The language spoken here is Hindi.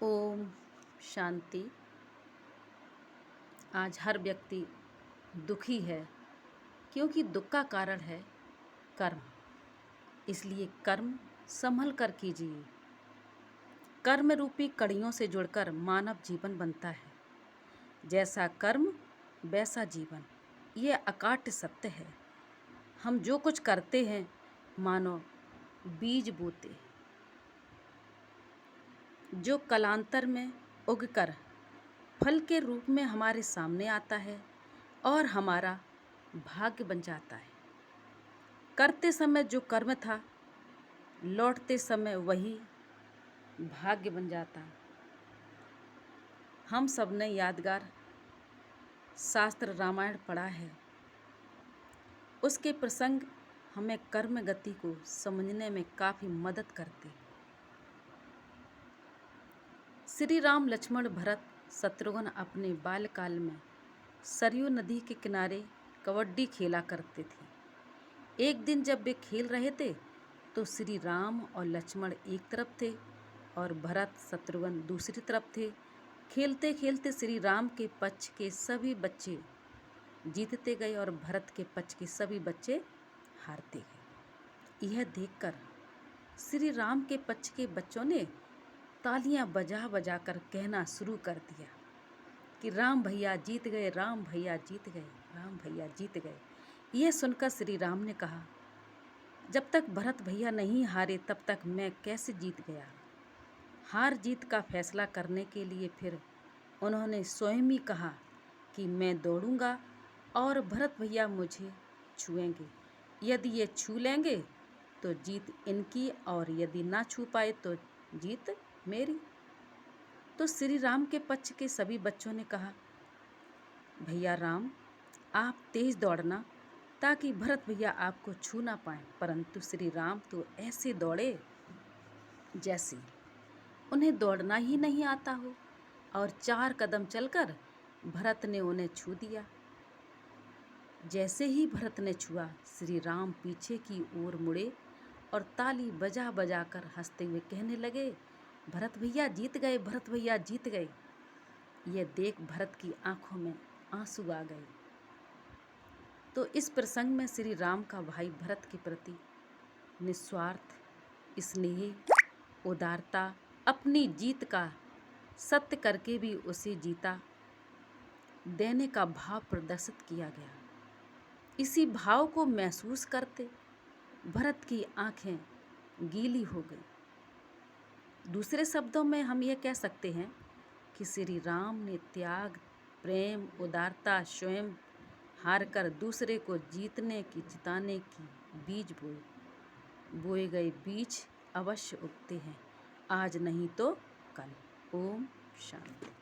ओम शांति। आज हर व्यक्ति दुखी है क्योंकि दुख का कारण है कर्म। इसलिए कर्म संभल कर कीजिए। कर्म रूपी कड़ियों से जुड़कर मानव जीवन बनता है। जैसा कर्म वैसा जीवन, ये अकाट्य सत्य है। हम जो कुछ करते हैं मानो बीज बोते, जो कालांतर में उगकर फल के रूप में हमारे सामने आता है और हमारा भाग्य बन जाता है। करते समय जो कर्म था, लौटते समय वही भाग्य बन जाता है। हम सब ने यादगार शास्त्र रामायण पढ़ा है। उसके प्रसंग हमें कर्म गति को समझने में काफ़ी मदद करते हैं। श्री राम, लक्ष्मण, भरत, शत्रुघ्न अपने बाल्यकाल में सरयू नदी के किनारे कबड्डी खेला करते थे। एक दिन जब वे खेल रहे थे तो श्री राम और लक्ष्मण एक तरफ थे और भरत शत्रुघ्न दूसरी तरफ थे। खेलते खेलते श्री राम के पक्ष के सभी बच्चे जीतते गए और भरत के पक्ष के सभी बच्चे हारते गए। यह देखकर श्री राम के पक्ष के बच्चों ने तालियां बजा बजा कर कहना शुरू कर दिया कि राम भैया जीत गए, राम भैया जीत गए, राम भैया जीत गए। यह सुनकर श्री राम ने कहा, जब तक भरत भैया नहीं हारे तब तक मैं कैसे जीत गया। हार जीत का फैसला करने के लिए फिर उन्होंने स्वयं ही कहा कि मैं दौड़ूंगा और भरत भैया मुझे छुएंगे। यदि ये छू लेंगे तो जीत इनकी और यदि ना छू पाए तो जीत मेरी। तो श्री राम के पक्ष के सभी बच्चों ने कहा, भैया राम, आप तेज दौड़ना ताकि भरत भैया आपको छू ना पाए। परंतु श्री राम तो ऐसे दौड़े जैसे उन्हें दौड़ना ही नहीं आता हो और 4 कदम चलकर भरत ने उन्हें छू दिया। जैसे ही भरत ने छुआ, श्री राम पीछे की ओर मुड़े और ताली बजा बजा कर हंसते हुए कहने लगे, भरत भैया जीत गए, भरत भैया जीत गए। यह देख भरत की आंखों में आंसू आ गए। तो इस प्रसंग में श्री राम का भाई भरत के प्रति निस्वार्थ स्नेह, उदारता, अपनी जीत का सत्य करके भी उसे जीता देने का भाव प्रदर्शित किया गया। इसी भाव को महसूस करते भरत की आंखें गीली हो गई। दूसरे शब्दों में हम यह कह सकते हैं कि श्री राम ने त्याग, प्रेम, उदारता, स्वयं हारकर दूसरे को जीतने की, जिताने की बीज बोए। बोए गए बीज अवश्य उगते हैं, आज नहीं तो कल। ओम शांति।